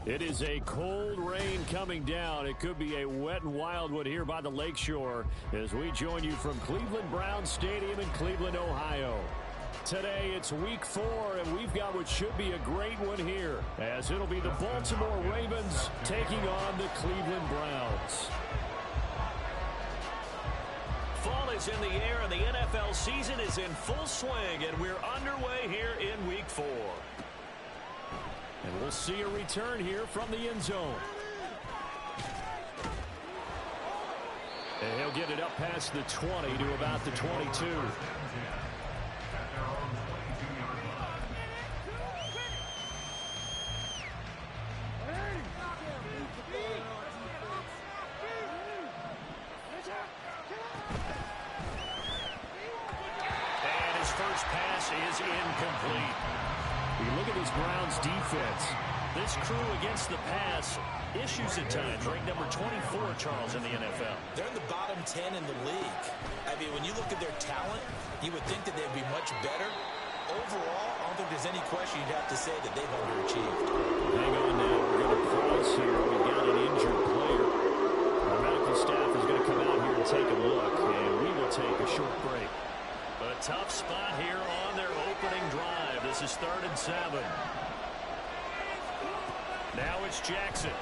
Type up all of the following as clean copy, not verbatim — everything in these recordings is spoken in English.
It is a cold rain coming down. It could be a wet and wild one here by the lakeshore as we join you from Cleveland Browns Stadium in Cleveland, Ohio. Today it's week 4, and we've got what should be a great one here, as it'll be the Baltimore Ravens taking on the Cleveland Browns. Fall is in the air, and the NFL season is in full swing, and we're underway here in week 4. And we'll see a return here from the end zone. And he'll get it up past the 20 to about the 22. And his first pass is incomplete. You look at this Browns defense. This crew against the pass, issues at times. Ranked number 24, Charles, in the NFL. They're in the bottom 10 in the league. I mean, when you look at their talent, you would think that they'd be much better. Overall, I don't think there's any question you'd have to say that they've underachieved. Hang on now. We're going to pause here. We've got an injured player. The medical staff is going to come out here and take a look, and we will take a short break. A tough spot here on their opening drive. This is 3rd and 7. Now it's Jackson.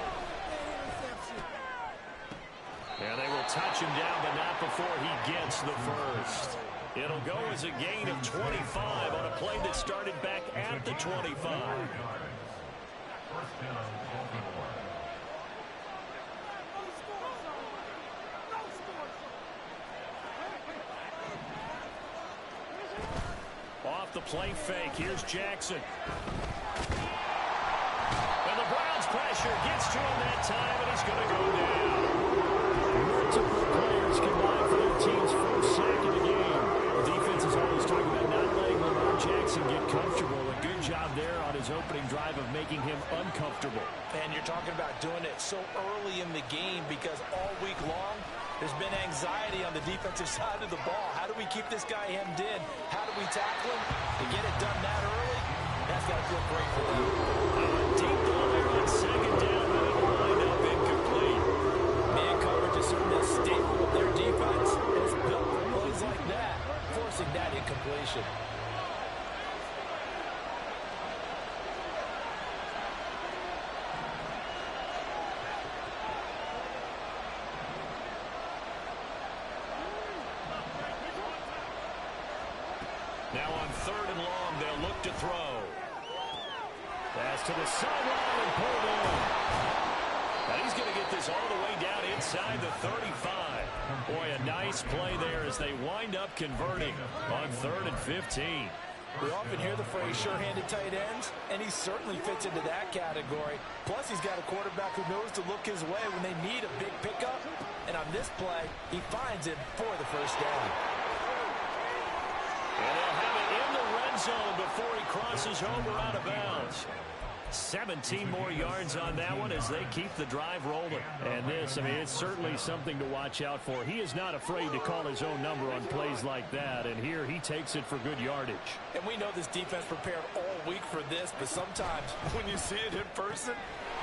And they will touch him down, but not before he gets the first. It'll go as a gain of 25 on a play that started back at the 25. Off the play fake, here's Jackson. And the Browns pressure gets to him that time, and he's going to go down. Multiple players combined for their team's first sack of the game. The defense is always talking about not letting Lamar Jackson get comfortable. A good job there on his opening drive of making him uncomfortable. And you're talking about doing it so early in the game because all week long, there's been anxiety on the defensive side of the ball. How do we keep this guy hemmed in? How do we tackle him? To get it done that early, that's got to feel great for them. Deep ball there on 2nd down, but it'll wind up incomplete. Man coverage is certainly a staple of their defense. It's built for plays like that, forcing that incompletion. Now on 3rd and long, they'll look to throw. Pass to the sideline and pulled in. And he's going to get this all the way down inside the 35. Boy, a nice play there as they wind up converting on 3rd and 15. We often hear the phrase sure-handed tight ends, and he certainly fits into that category. Plus, he's got a quarterback who knows to look his way when they need a big pickup. And on this play, he finds him for the first down. And they'll have it in the red zone before he crosses over out of bounds. 17 more yards on that one as they keep the drive rolling. And this, I mean, it's certainly something to watch out for. He is not afraid to call his own number on plays like that, and here he takes it for good yardage. And we know this defense prepared all week for this, but sometimes when you see it in person,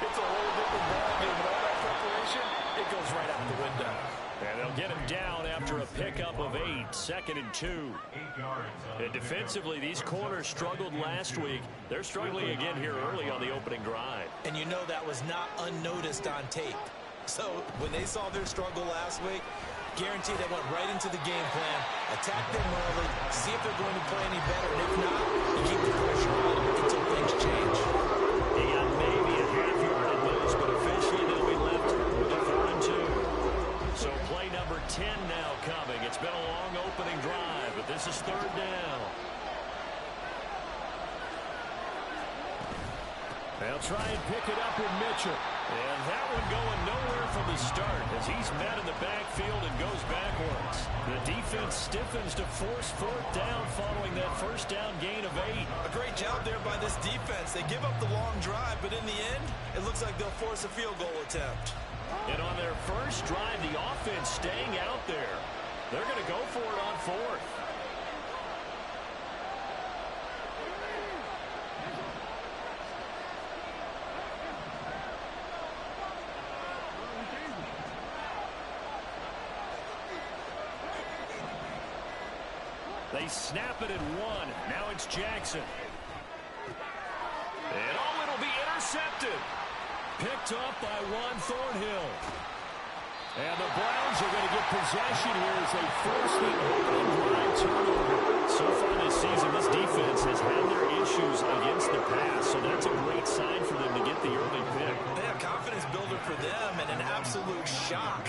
it's a whole different ballgame. And all that preparation, it goes right out the window. And they'll get him down after a pickup of 8, 2nd and 2. And defensively, these corners struggled last week. They're struggling again here early on the opening drive. And you know that was not unnoticed on tape. So when they saw their struggle last week, guaranteed they went right into the game plan, attack them early, see if they're going to play any better. And if not, you keep the pressure on them until things change. He got maybe a half yard at most, but officially they'll be left with a 3rd and 2. So play number 10 now coming. It's been a long opening drive, but this is 3rd down. They'll try and pick it up with Mitchell. And that one going nowhere from the start as he's met in the backfield and goes backwards. The defense stiffens to force 4th down following that first down gain of 8. A great job there by this defense. They give up the long drive, but in the end, it looks like they'll force a field goal attempt. And on their first drive, the offense staying out there. They're going to go for it on 4th. They snap it at 1. Now it's Jackson. And it'll be intercepted. Picked up by Juan Thornhill. And the Browns are going to get possession here as they force the opening drive turnover. So far this season, this defense has had their issues against the pass, so that's a great sign for them to get the early pick. Yeah, confidence builder for them and an absolute shock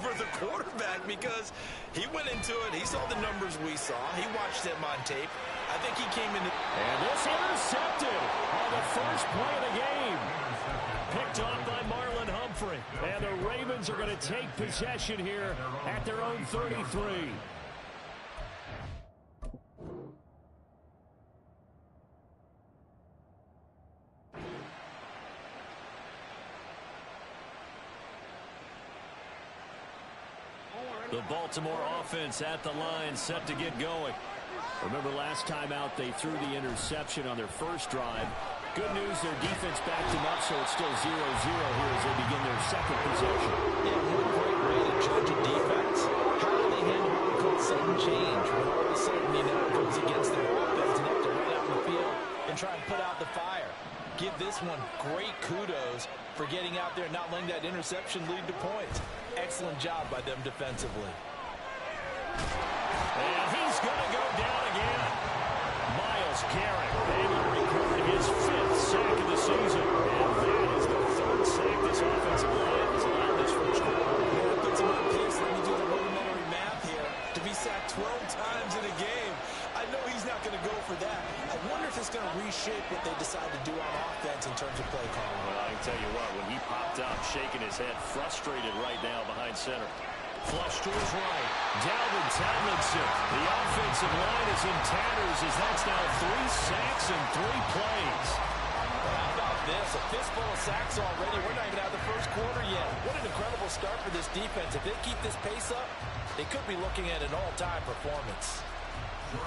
for the quarterback because he went into it. He saw the numbers we saw. He watched them on tape. I think he came into... And this intercepted on the first play of the game. Picked off by Marlon Humphrey. And the Ravens are going to take possession here at their own 33. The Baltimore offense at the line, set to get going. Remember last time out, they threw the interception on their first drive. Good news, their defense backed them up, so it's still 0-0 here as they begin their second possession. Yeah, one great way to judge a defense. How do they handle what we call sudden change? When all of a sudden, it goes against their offense and have to run out in the field and try and put out the fire. Give this one great kudos for getting out there and not letting that interception lead to points. Excellent job by them defensively. And he's going to go down again. Myles Garrett able to record his 5th sack of the season. And that is the 3rd sack this offensive line has allowed this first quarter. That puts him on pace. Let me do the rudimentary math here. To be sacked 12 times in a game, I know he's not going to go for that. I wonder if it's going to reshape what they decide to do on offense in terms of play calling. Well, I can tell you what, when he popped up, shaking his head, frustrated right now behind center. Flush to his right. Dalvin Tomlinson. The offensive line is in tatters as that's now 3 sacks in 3 plays. Well, how about this? A fistful of sacks already. We're not even out of the first quarter yet. What an incredible start for this defense. If they keep this pace up, they could be looking at an all-time performance.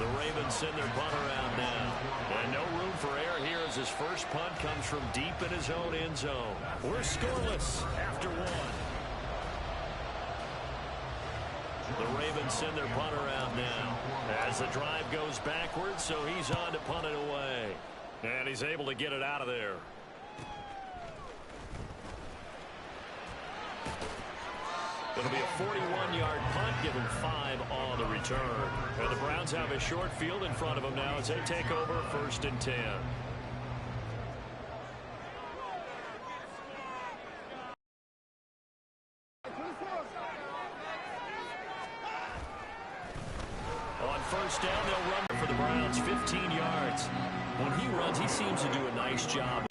The Ravens send their punt around now. And no room for error here as his first punt comes from deep in his own end zone. We're scoreless after 1. The Ravens send their punt around now as the drive goes backwards, so he's on to punt it away. And he's able to get it out of there. It'll be a 41-yard punt, given 5 on the return. And the Browns have a short field in front of them now as they take over 1st and 10. On 1st down, they'll run for the Browns 15 yards. When he runs, he seems to do a nice job.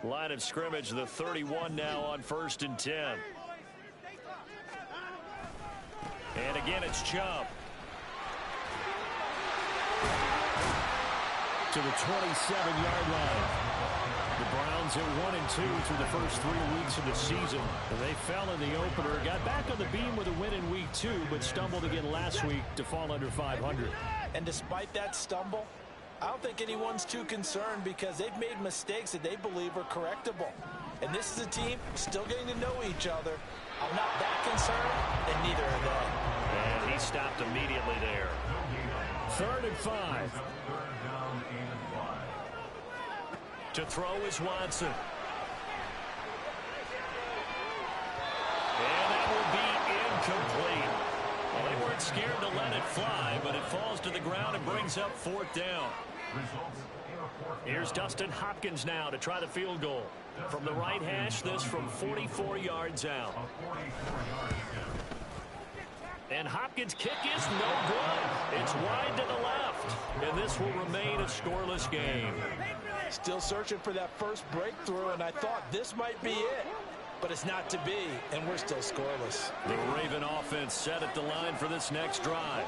Line of scrimmage, the 31 now on 1st and 10. And again, it's Chubb. To the 27-yard line. The Browns are 1-2 through the first 3 weeks of the season. They fell in the opener, got back on the beam with a win in week 2, but stumbled again last week to fall under 500. And despite that stumble, I don't think anyone's too concerned because they've made mistakes that they believe are correctable. And this is a team still getting to know each other. I'm not that concerned, and neither are they. And he stopped immediately there. 3rd and 5. To throw is Watson. And that will be incomplete. Well, they weren't scared to let it fly, but it falls to the ground and brings up 4th down. Here's Dustin Hopkins now to try the field goal. From the right hash, this from 44 yards out. And Hopkins' kick is no good. It's wide to the left. And this will remain a scoreless game. Still searching for that first breakthrough, and I thought this might be it. But it's not to be, and we're still scoreless. The Raven offense set at the line for this next drive.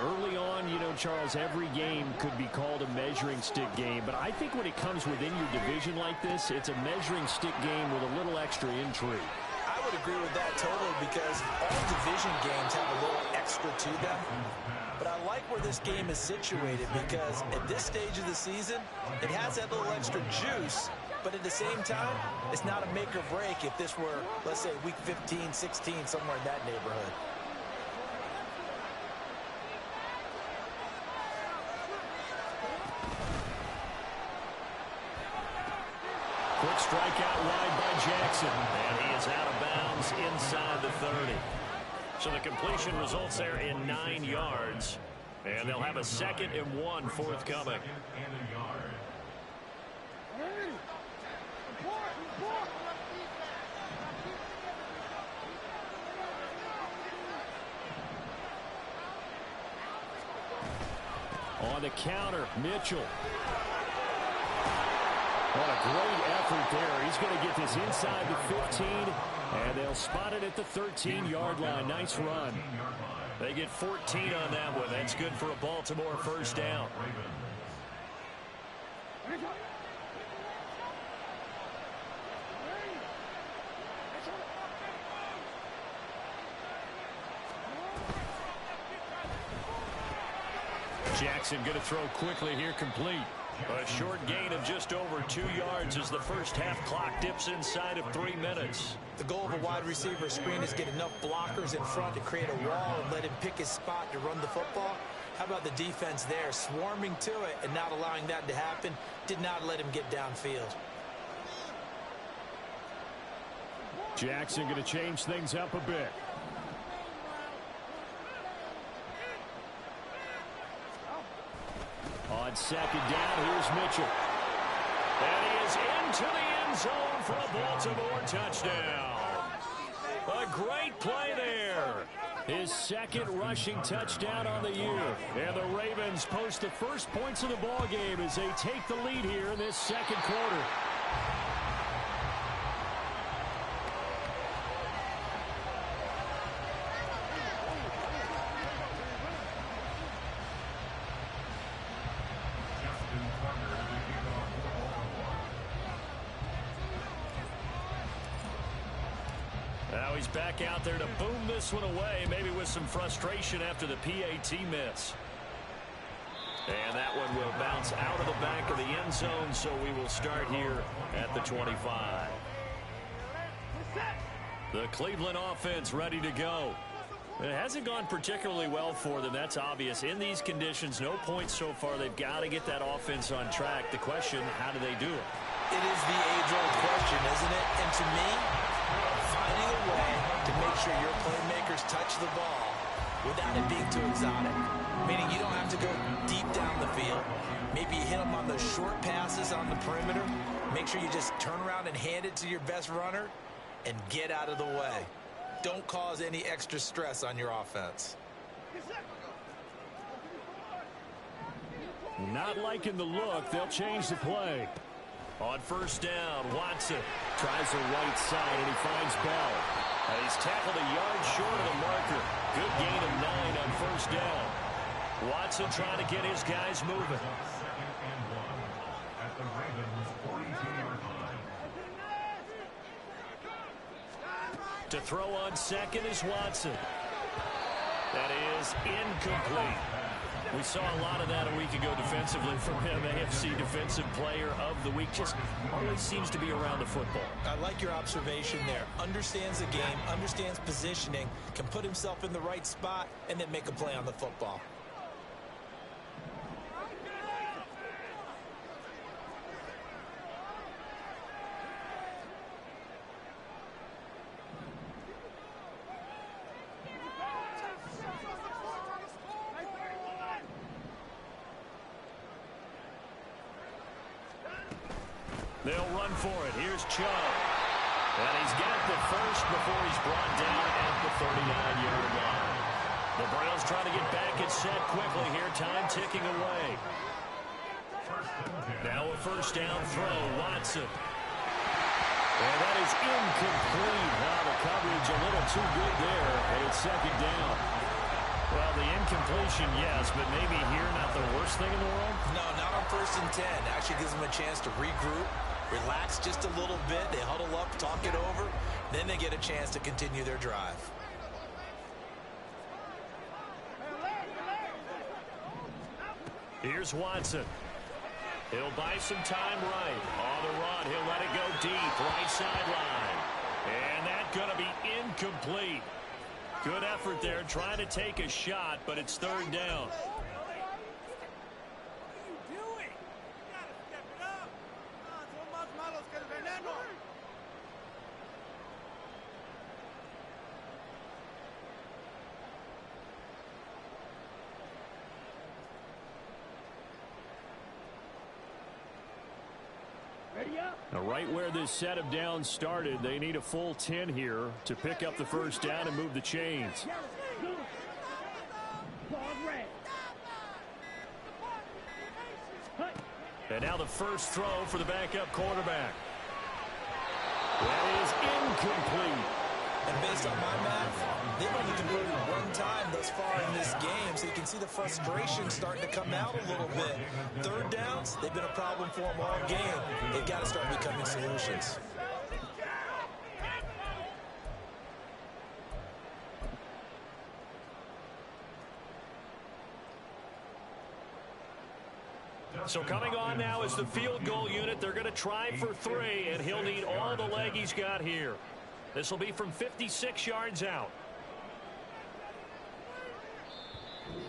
Early on, you know, Charles, every game could be called a measuring stick game. But I think when it comes within your division like this, it's a measuring stick game with a little extra intrigue. I would agree with that totally because all division games have a little extra to them. But I like where this game is situated because at this stage of the season, it has that little extra juice, but at the same time, it's not a make or break if this were, let's say, week 15, 16, somewhere in that neighborhood. Quick strike out wide by Jackson. And he is out of bounds inside the 30. So the completion results there in 9 yards. And they'll have a 2nd and 1 forthcoming. On the counter, Mitchell. What a great effort there. He's going to get this inside the 15, and they'll spot it at the 13-yard line. Nice run. They get 14 on that one. That's good for a Baltimore first down. Jackson going to throw quickly here, complete. A short gain of just over 2 yards as the first half clock dips inside of 3 minutes. The goal of a wide receiver screen is get enough blockers in front to create a wall and let him pick his spot to run the football. How about the defense there, swarming to it and not allowing that to happen? Did not let him get downfield. Jackson going to change things up a bit. On 2nd down, here's Mitchell. And he is into the end zone for a Baltimore touchdown. A great play there. His 2nd rushing touchdown on the year. And the Ravens post the first points of the ball game as they take the lead here in this 2nd quarter. Now he's back out there to boom this one away, maybe with some frustration after the PAT miss. And that one will bounce out of the back of the end zone, so we will start here at the 25. The Cleveland offense ready to go. It hasn't gone particularly well for them, that's obvious. In these conditions, no points so far. They've got to get that offense on track. The question, how do they do it? It is the age-old question, isn't it? And to me, finding a way to make sure your playmakers touch the ball without it being too exotic. Meaning you don't have to go deep down the field. Maybe you hit them on those short passes on the perimeter. Make sure you just turn around and hand it to your best runner and get out of the way. Don't cause any extra stress on your offense. Not liking the look. They'll change the play. On first down, Watson tries the right side, and he finds Bell. And he's tackled a yard short of the marker. Good gain of 9 on first down. Watson trying to get his guys moving. To throw on 2nd is Watson. That is incomplete. We saw a lot of that a week ago defensively from him. AFC Defensive Player of the Week. Just always seems to be around the football. I like your observation there. Understands the game, understands positioning, can put himself in the right spot, and then make a play on the football. They'll run for it. Here's Chubb. And he's got the first before he's brought down at the 39-yard line. The Browns trying to get back and set quickly here. Time ticking away. Now a first down throw. Watson. And that is incomplete. Wow, the coverage a little too good there. And it's 2nd down. Well, the incompletion, yes, but maybe here not the worst thing in the world? No, not on 1st and 10. Actually gives them a chance to regroup, relax just a little bit. They huddle up, talk it over. Then they get a chance to continue their drive. Here's Watson. He'll buy some time right. On the run, he'll let it go deep, right sideline. And that's going to be incomplete. Good effort there, trying to take a shot, but it's third down. Now, right where this set of downs started, they need a full 10 here to pick up the first down and move the chains. And now the first throw for the backup quarterback. That is incomplete. And based on my math, they've only converted one time thus far in this game, so you can see the frustration starting to come out a little bit. Third downs, they've been a problem for them all game. They've got to start becoming solutions. So coming on now is the field goal unit. They're going to try for 3, and he'll need all the leg he's got here. This will be from 56 yards out.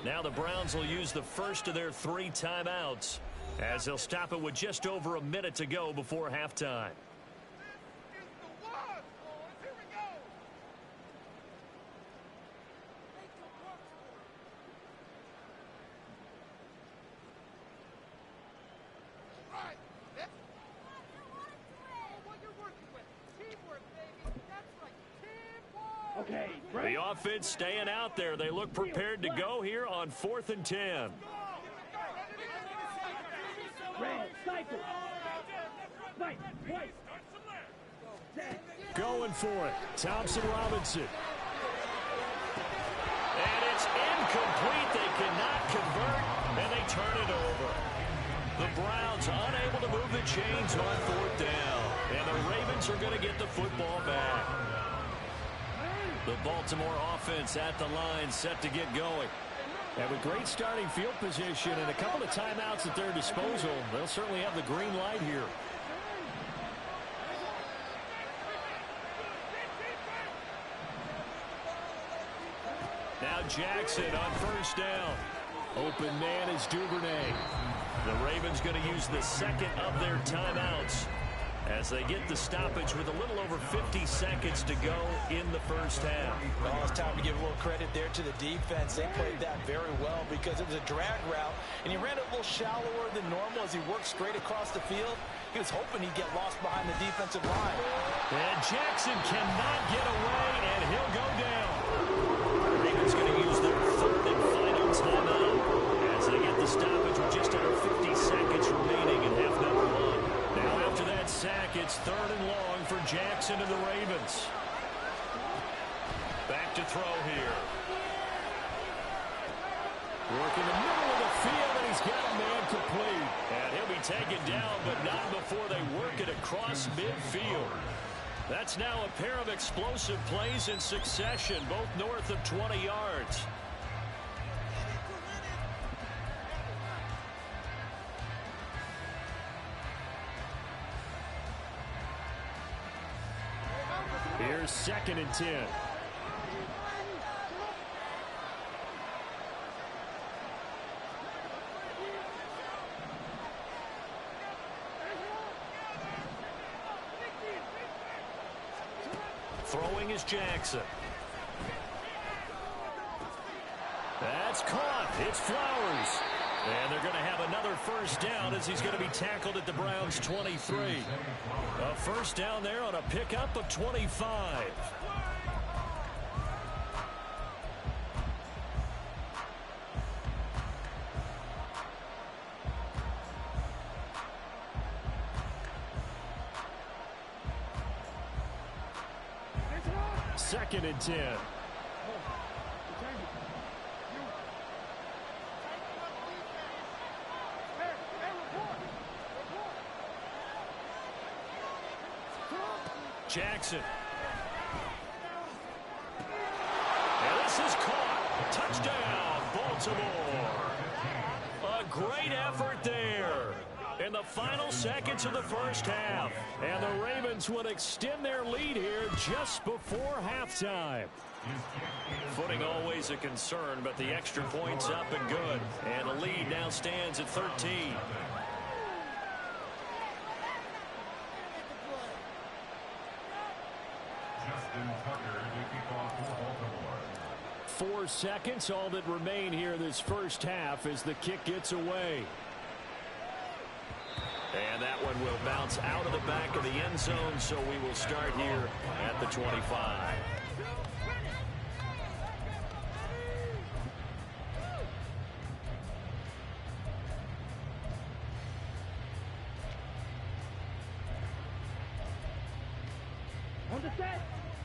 Now the Browns will use the first of their 3 timeouts as they'll stop it with just over a minute to go before halftime. The offense staying out there. They look prepared to go here on 4th and 10. Going for it. Thompson Robinson. And it's incomplete. They cannot convert, and they turn it over. The Browns unable to move the chains on 4th down. And the Ravens are going to get the football back. The Baltimore offense at the line, set to get going. And with great starting field position and a couple of timeouts at their disposal, they'll certainly have the green light here. Now Jackson on first down. Open man is Duvernay. The Ravens going to use the second of their timeouts as they get the stoppage with a little over 50 seconds to go in the first half. Well, it's time to give a little credit there to the defense. They played that very well because it was a drag route, and he ran it a little shallower than normal as he worked straight across the field. He was hoping he'd get lost behind the defensive line. And Jackson cannot get away, and he'll go down. The Ravens going to use their third and final timeout as they get the stoppage with just under 50 seconds remaining in half number 1. Now after that sack, it's 3rd and long for Jackson and the Ravens. Back to throw here. Working the middle of the field, and he's got a man complete. And he'll be taken down, but not before they work it across midfield. That's now a pair of explosive plays in succession, both north of 20 yards. Here's 2nd and 10. Throwing is Jackson. That's caught. It's Flowers. And they're going to have another first down as he's going to be tackled at the Browns' 23. A first down there on a pickup of 25. Second and 10. Jackson. This is caught. Touchdown, Baltimore. A great effort there in the final seconds of the first half. And the Ravens will extend their lead here just before halftime. Footing always a concern, but the extra point's up and good. And the lead now stands at 13. 4 seconds, all that remain here this first half as the kick gets away. And that one will bounce out of the back of the end zone, so we will start here at the 25.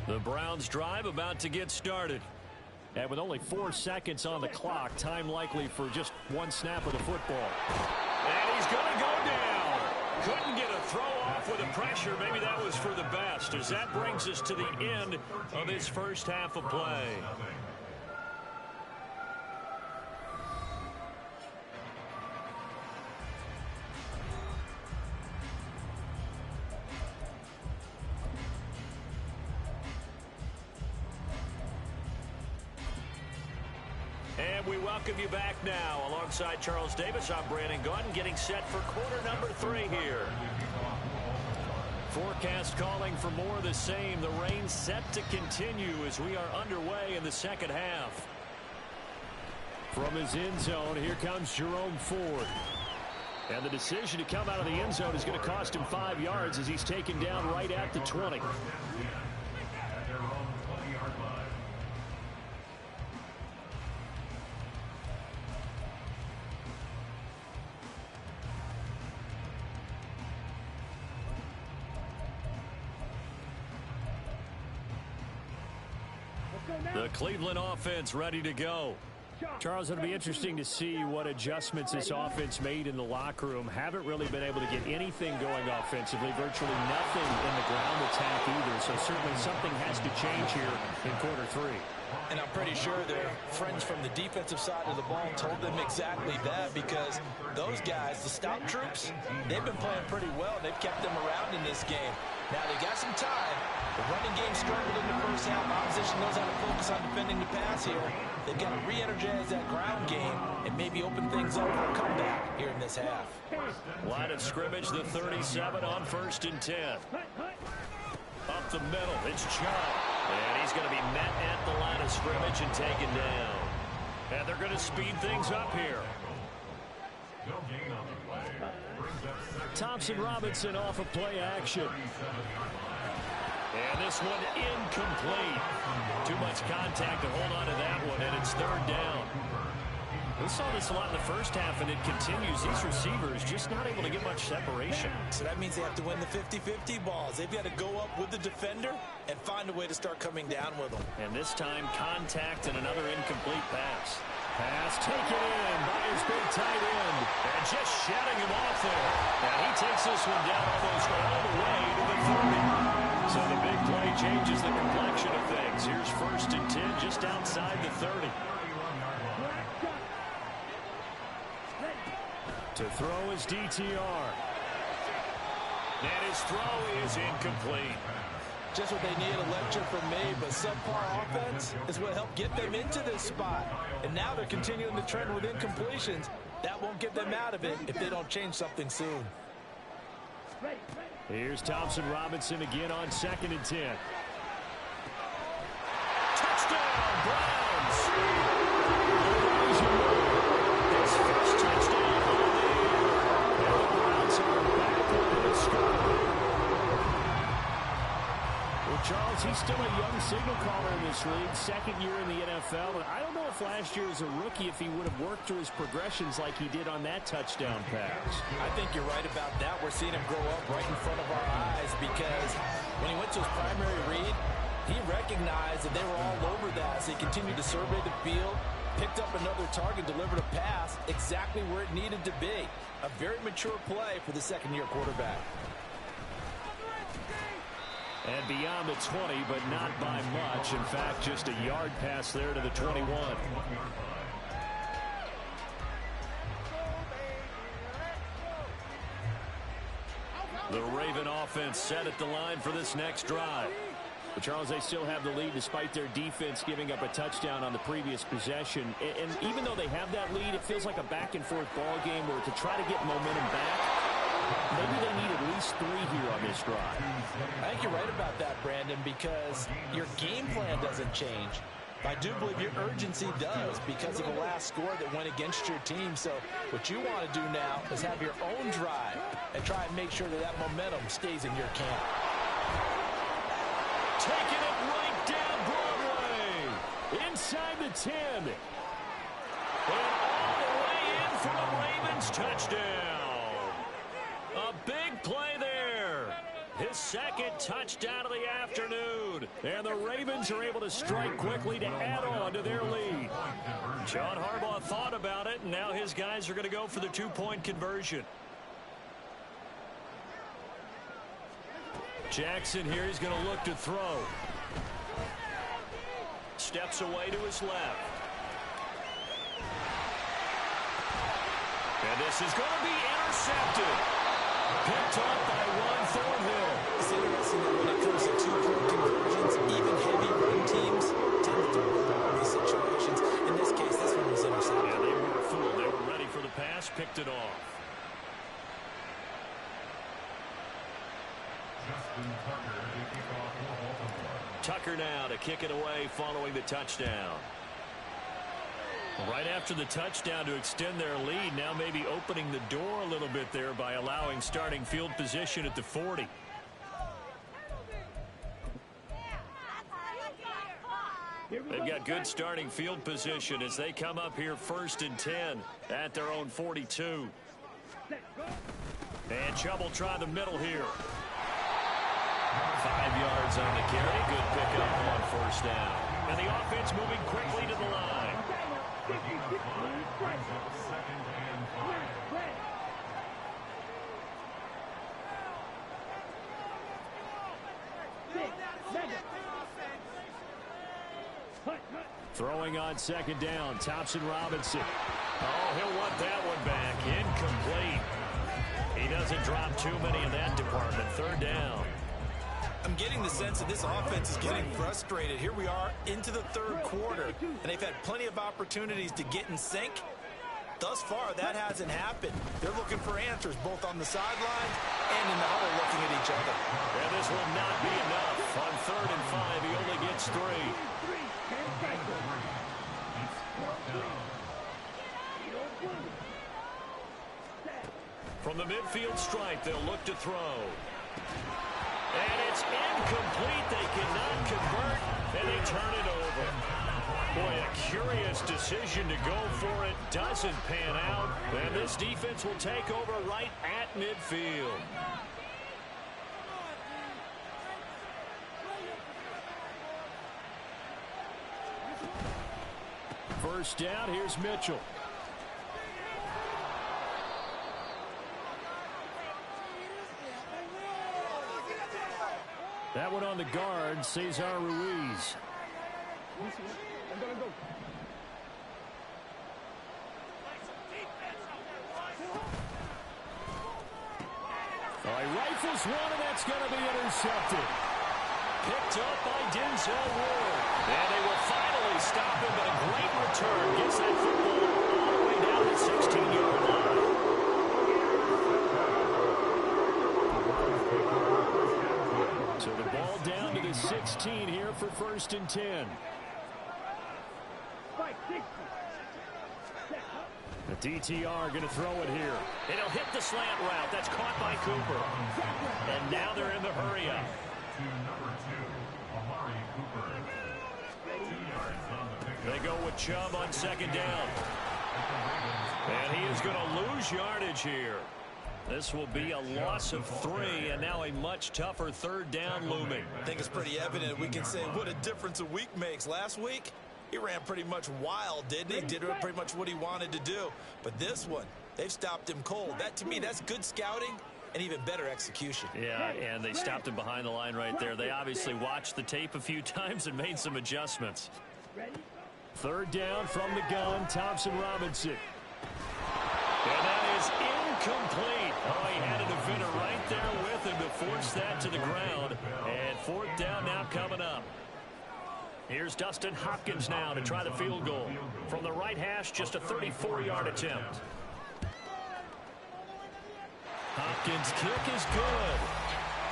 The Browns drive about to get started. And with only 4 seconds on the clock, time likely for just one snap of the football. And he's going to go down. Couldn't get a throw off with the pressure. Maybe that was for the best, as that brings us to the end of this first half of play. And we welcome you back now. Alongside Charles Davis, I'm Brandon Gaudin, getting set for quarter number 3 here. Forecast calling for more of the same. The rain set to continue as we are underway in the second half. From his end zone, here comes Jerome Ford. And the decision to come out of the end zone is going to cost him 5 yards as he's taken down right at the 20. The Cleveland offense ready to go. Charles, it'll be interesting to see what adjustments this offense made in the locker room. Haven't really been able to get anything going offensively. Virtually nothing in the ground attack either. So certainly something has to change here in quarter 3. And I'm pretty sure their friends from the defensive side of the ball told them exactly that, because those guys, the stout troops, they've been playing pretty well. They've kept them around in this game. Now they got some time. The running game struggled in the first half. Opposition knows how to focus on defending the pass here. They've got to re-energize that ground game and maybe open things up for a comeback here in this half. Line of scrimmage, the 37 on 1st and 10. Up the middle, it's Chubb. And he's going to be met at the line of scrimmage and taken down. And they're going to speed things up here. Thompson Robinson off of play action. And this one incomplete. Too much contact to hold on to that one, and it's 3rd down. We saw this a lot in the first half, and it continues. These receivers just not able to get much separation. So that means they have to win the 50-50 balls. They've got to go up with the defender and find a way to start coming down with them. And this time, contact and another incomplete pass. Pass taken in by his big tight end. And just shutting him off there. And he takes this one down almost all the way to the 30. So the big play changes the complexion of things. Here's 1st and 10 just outside the 30. To throw is DTR. And his throw is incomplete. Just what they need, a lecture from me, but subpar offense is what helped get them into this spot. And now they're continuing the trend with incompletions. That won't get them out of it if they don't change something soon. Here's Thompson Robinson again on 2nd and 10. Touchdown, Browns! His first touchdown of the year. And the Browns are back on the score. Well, Charles, he's still a young signal caller in this league, 2nd year in the NFL. And I don't know if last year as a rookie, if he would have worked through his progressions like he did on that touchdown pass. I think you're right about that. We're seeing him grow up right in front of our eyes, because when he went to his primary read, he recognized that they were all over that. So he continued to survey the field, picked up another target, delivered a pass exactly where it needed to be. A very mature play for the 2nd-year quarterback. And beyond the 20, but not by much. In fact, just a yard pass there to the 21. The Raven offense set at the line for this next drive. But Charles, they still have the lead despite their defense giving up a touchdown on the previous possession. And even though they have that lead, it feels like a back-and-forth ball game where to try to get momentum back, maybe they need at least 3 here on this drive. I think you're right about that, Brandon, because your game plan doesn't change. I do believe your urgency does because of the last score that went against your team. So what you want to do now is have your own drive and try and make sure that that momentum stays in your camp. Taking it right down Broadway. Inside the 10. And all the way in for the Ravens touchdown. A big play there. His second touchdown of the afternoon. And the Ravens are able to strike quickly to add on to their lead. John Harbaugh thought about it, and now his guys are going to go for the 2-point conversion. Jackson here, he's going to look to throw. Steps away to his left. And this is going to be intercepted. Picked up by Juan Thornhill. It's interesting that when it comes to 2-point conversions, even heavy run teams tend to throw the ball in these situations. In this case, this one was intercepted. Yeah, they were fooled. They were ready for the pass, picked it off. Tucker now to kick it away following the touchdown. Right after the touchdown to extend their lead, now maybe opening the door a little bit there by allowing starting field position at the 40. They've got good starting field position as they come up here 1st and 10 at their own 42. And Chubb will try the middle here. 5 yards on the carry. Good pickup on 1st down. And the offense moving quickly to the line. Throwing on 2nd down, Thompson Robinson. Oh, he'll want that one back. Incomplete. He doesn't drop too many in that department. 3rd down. I'm getting the sense that this offense is getting frustrated. Here we are into the 3rd quarter, and they've had plenty of opportunities to get in sync. Thus far, that hasn't happened. They're looking for answers both on the sideline and in the huddle looking at each other. And this will not be enough. On 3rd and 5, he only gets 3. From the midfield stripe, they'll look to throw. And it's incomplete. They cannot convert, and they turn it over. Boy, a curious decision to go for it. Doesn't pan out. And this defense will take over right at midfield. First down, here's Mitchell. That one on the guard, Cesar Ruiz. Oh, he rifles one, and that's going to be intercepted. Picked up by Denzel Ward. And they will finally stop him, but a great return. Gets that football all the way down the 16-yard line. So the ball down to the 16 here for 1st and 10. The DTR going to throw it here. It'll hit the slant route. That's caught by Cooper. And now they're in the hurry up. They go with Chubb on 2nd down. And he is going to lose yardage here. This will be a loss of 3, and now a much tougher 3rd down looming. I think it's pretty evident. We can say what a difference a week makes. Last week, he ran pretty much wild, didn't he? Did pretty much what he wanted to do. But this one, they've stopped him cold. That, to me, that's good scouting and even better execution. Yeah, and they stopped him behind the line right there. They obviously watched the tape a few times and made some adjustments. Third down from the gun, Thompson Robinson. And that is incomplete. Oh, he had a defender right there with him to force that to the ground. And fourth down now coming up. Here's Dustin Hopkins now to try the field goal. From the right hash, just a 34-yard attempt. Hopkins' kick is good.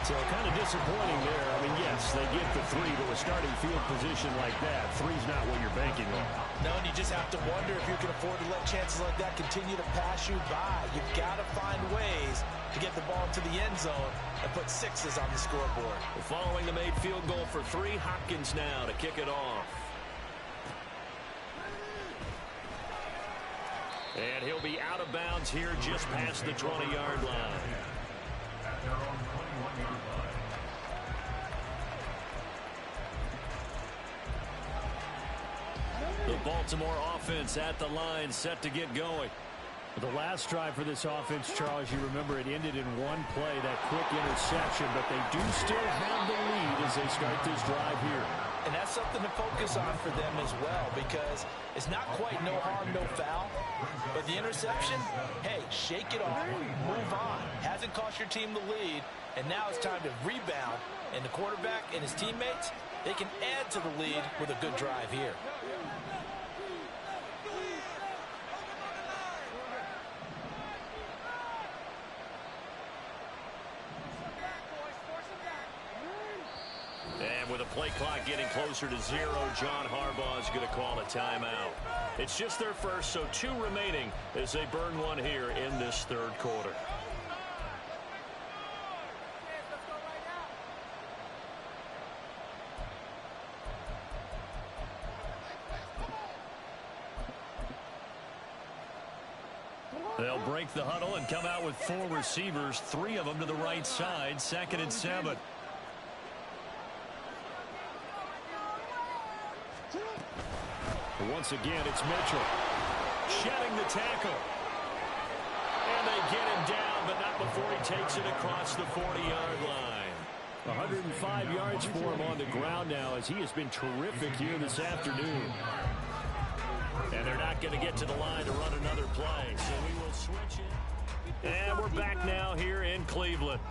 So kind of disappointing there. I mean, yes, they get the three, but with starting field position like that, three's not what you're banking on. No, and you just have to wonder if you can afford to let chances like that continue to pass you by. You've got to find ways to get the ball into the end zone and put sixes on the scoreboard. Following the made field goal for three, Hopkins now to kick it off. And he'll be out of bounds here just past the 20-yard line. The Baltimore offense at the line, set to get going. The last drive for this offense, Charles, you remember it ended in one play, that quick interception, but they do still have the lead as they start this drive here. And that's something to focus on for them as well, because it's not quite no harm, no foul, but the interception, hey, shake it off, move on. Hasn't cost your team the lead, and now it's time to rebound, and the quarterback and his teammates, they can add to the lead with a good drive here. And with a play clock getting closer to 0, John Harbaugh is going to call a timeout. It's just their first, so 2 remaining as they burn one here in this third quarter. They'll break the huddle and come out with 4 receivers, 3 of them to the right side, 2nd and 7. Once again, it's Mitchell. Shedding the tackle. And they get him down, but not before he takes it across the 40-yard line. 105 yards for him on the ground now as he has been terrific here this afternoon. And they're not going to get to the line to run another play, so we will switch it. And we're back now here in Cleveland.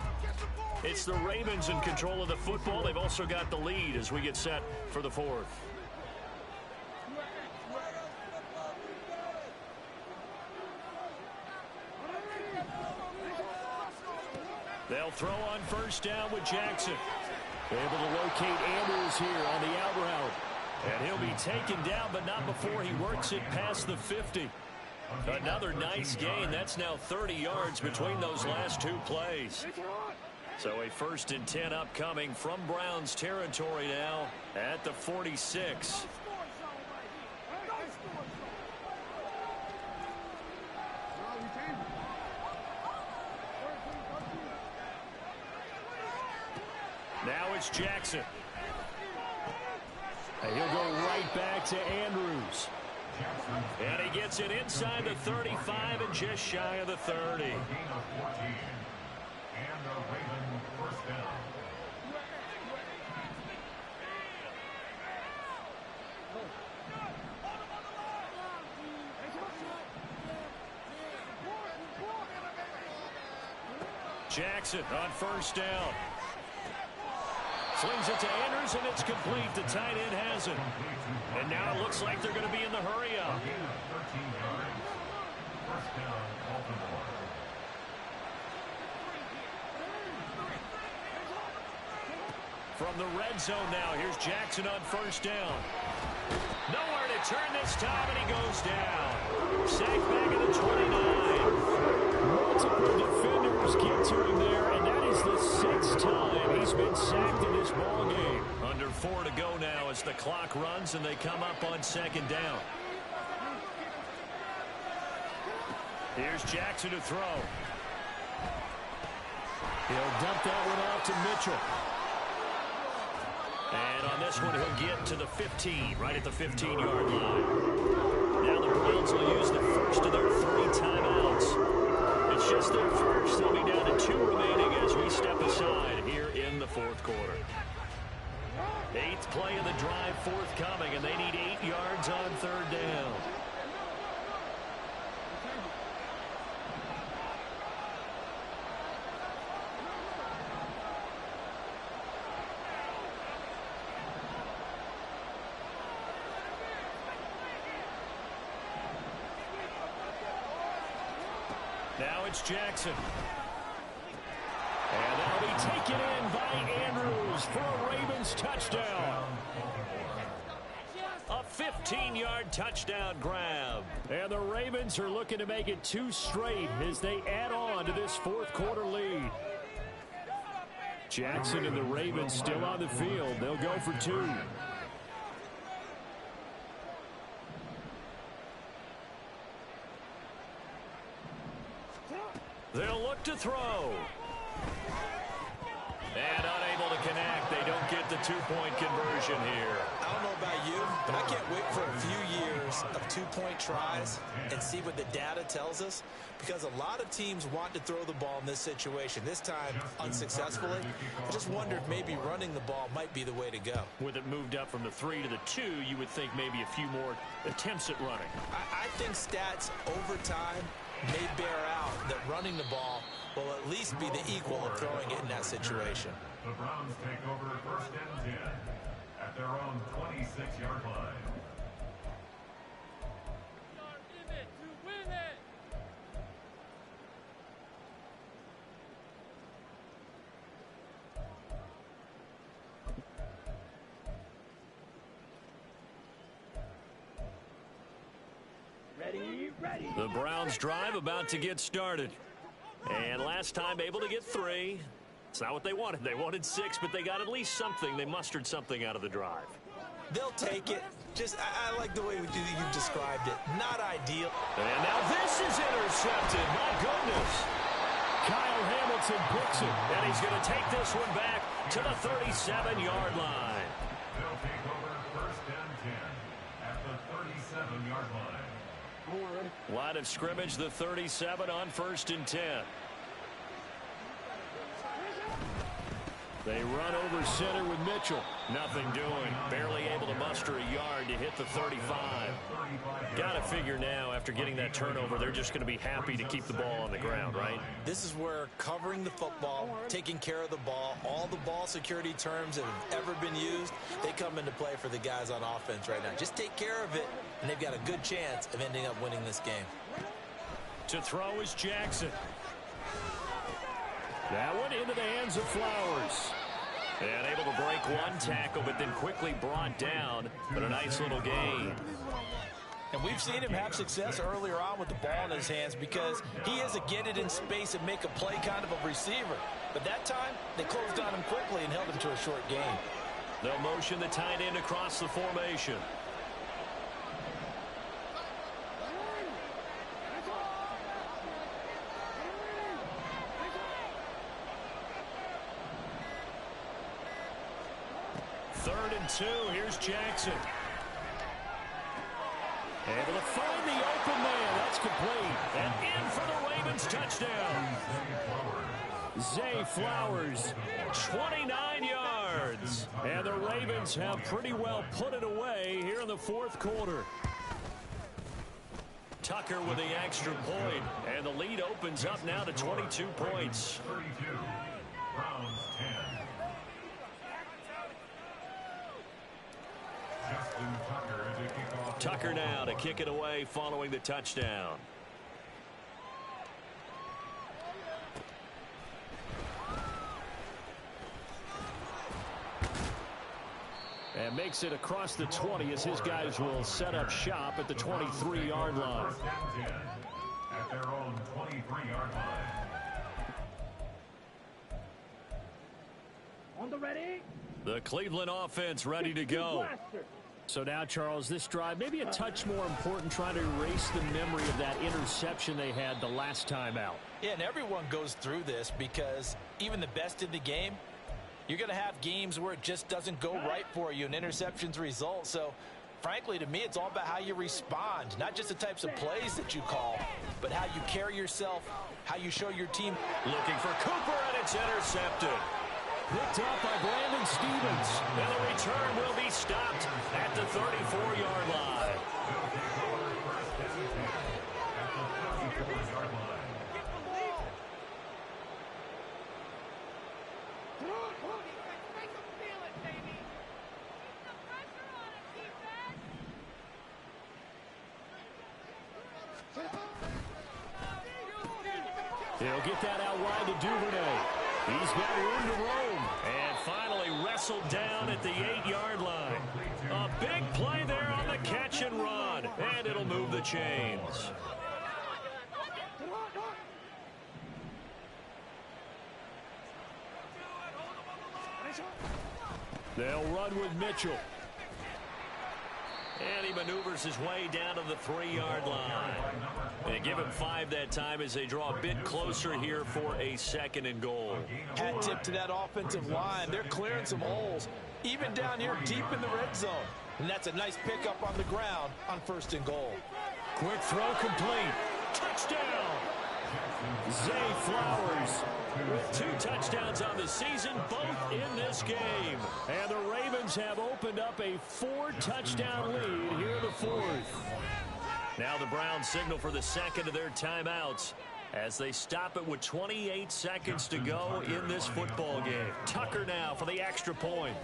It's the Ravens in control of the football. They've also got the lead as we get set for the fourth. They'll throw on first down with Jackson. Able to locate Andrews here on the out route. And he'll be taken down, but not before he works it past the 50. Another nice gain. That's now 30 yards between those last 2 plays. So a 1st and 10 upcoming from Browns territory now at the 46. Now it's Jackson. And he'll go right back to Andrews. And he gets it inside the 35 and just shy of the 30. Jackson on first down. Slings it to Andrews, and it's complete. The tight end has it. And now it looks like they're going to be in the hurry-up. From the red zone now, here's Jackson on first down. Nowhere to turn this time, and he goes down. Sacked back at the 29. Multiple defenders get to him there, and that is the 6th time he's been sacked in this ball game. Under 4 to go now as the clock runs, and they come up on 2nd down. Here's Jackson to throw. He'll dump that one off to Mitchell. And on this one, he'll get to the 15, right at the 15-yard line. Now the Browns will use the first of their 3 timeouts. It's It's just their first. They'll be down to 2 remaining as we step aside here in the fourth quarter. 8th play of the drive forthcoming, and they need 8 yards on 3rd down. Now it's Jackson. And that'll be taken in by Andrews for a Ravens touchdown. A 15-yard touchdown grab. And the Ravens are looking to make it 2 straight as they add on to this fourth quarter lead. Jackson and the Ravens still on the field. They'll go for 2. They'll look to throw. And unable to connect. They don't get the 2-point conversion here. I don't know about you, but I can't wait for a few years of 2-point tries and see what the data tells us, because a lot of teams want to throw the ball in this situation. This time, unsuccessfully. I just wonder if maybe running the ball might be the way to go. With it moved up from the 3 to the 2, you would think maybe a few more attempts at running. I think stats over time may bear out that running the ball will at least be the equal of throwing it in that situation. The Browns take over 1st and 10 at their own 26-yard line. The Browns drive about to get started. And last time able to get 3. It's not what they wanted. They wanted 6, but they got at least something. They mustered something out of the drive. They'll take it. I like the way you described it. Not ideal. And now this is intercepted. My goodness. Kyle Hamilton picks it. And he's going to take this one back to the 37-yard line. They'll take over 1st and 10 at the 37-yard line. Line of scrimmage, the 37 on 1st and 10. They run over center with Mitchell. Nothing doing. Barely able to muster a yard to hit the 35. Got to figure now, after getting that turnover, they're just going to be happy to keep the ball on the ground, right? This is where covering the football, taking care of the ball, all the ball security terms that have ever been used, they come into play for the guys on offense right now. Just take care of it, and they've got a good chance of ending up winning this game. To throw is Jackson. That one into the hands of Flowers. And able to break one tackle, but then quickly brought down. But a nice little gain. And we've seen him have success earlier on with the ball in his hands because he is a get it in space and make a play kind of a receiver. But that time, they closed on him quickly and held him to a short gain. They'll motion the tight end across the formation. Third and 2. Here's Jackson. Able to find the open man. That's complete. And in for the Ravens touchdown. Zay Flowers. 29 yards. And the Ravens have pretty well put it away here in the fourth quarter. Tucker with the extra point. And the lead opens up now to 22 points. 32. Browns 10. Justin Tucker to kick off. Tucker now to kick it away following the touchdown. And makes it across the 20 as his guys will set up shop at the 23-yard line. 1st and 10 at their own 23-yard line. On the ready. The Cleveland offense ready to go. So now, Charles, this drive maybe a touch more important, trying to erase the memory of that interception they had the last time out. Yeah, and everyone goes through this because even the best in the game, you're going to have games where it just doesn't go right for you and interceptions result. So Frankly, to me, it's all about how you respond, not just the types of plays that you call, but how you carry yourself, how you show your team. Looking for Cooper, and it's intercepted. Picked up by Brandon Stephens. And the return will be stopped at the 34-yard line. He'll get that out wide to Duvernay. He's got room to roam. And finally wrestled down at the 8-yard line. A big play there on the catch and run. And it'll move the chains. They'll run with Mitchell. And he maneuvers his way down to the 3-yard line. And give him 5 that time as they draw a bit closer here for a 2nd and goal. Hat tip to that offensive line. They're clearing some holes, even down here deep in the red zone. And that's a nice pickup on the ground on 1st and goal. Quick throw complete. Touchdown! Zay Flowers With 2 touchdowns on the season, both in this game. And the Ravens have opened up a 4-touchdown lead here in the 4th. Now the Browns signal for the 2nd of their timeouts as they stop it with 28 seconds to go in this football game. Tucker now for the extra point.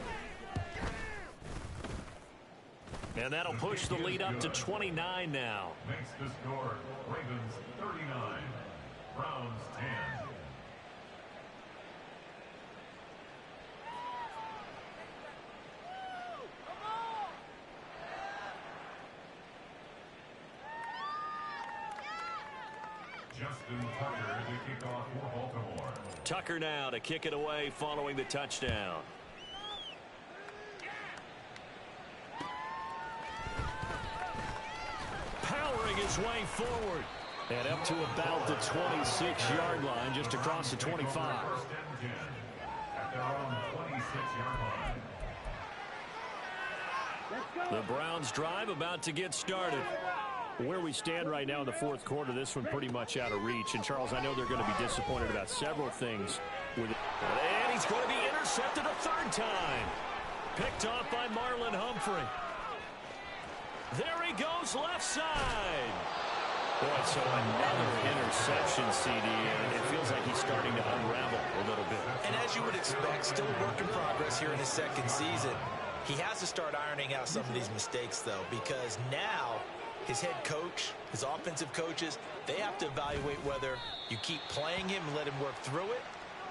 And that'll push the lead up to 29 now. Makes the score Ravens 39, Browns 10. Justin Tucker to kick off for Baltimore. Tucker now to kick it away following the touchdown. Powering his way forward. And up to about the 26-yard line, just across the 25. 1st and 10 at their own 26-yard line. The Browns drive about to get started. Where we stand right now in the 4th quarter, this one pretty much out of reach. And, Charles, I know they're going to be disappointed about several things with it. And he's going to be intercepted a 3rd time. Picked off by Marlon Humphrey. There he goes left side. Boy, so another interception, CD, and it feels like he's starting to unravel a little bit. And as you would expect, still a work in progress here in his 2nd season. He has to start ironing out some of these mistakes, though, because now his head coach, his offensive coaches, they have to evaluate whether you keep playing him and let him work through it,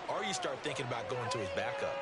or you start thinking about going to his backup.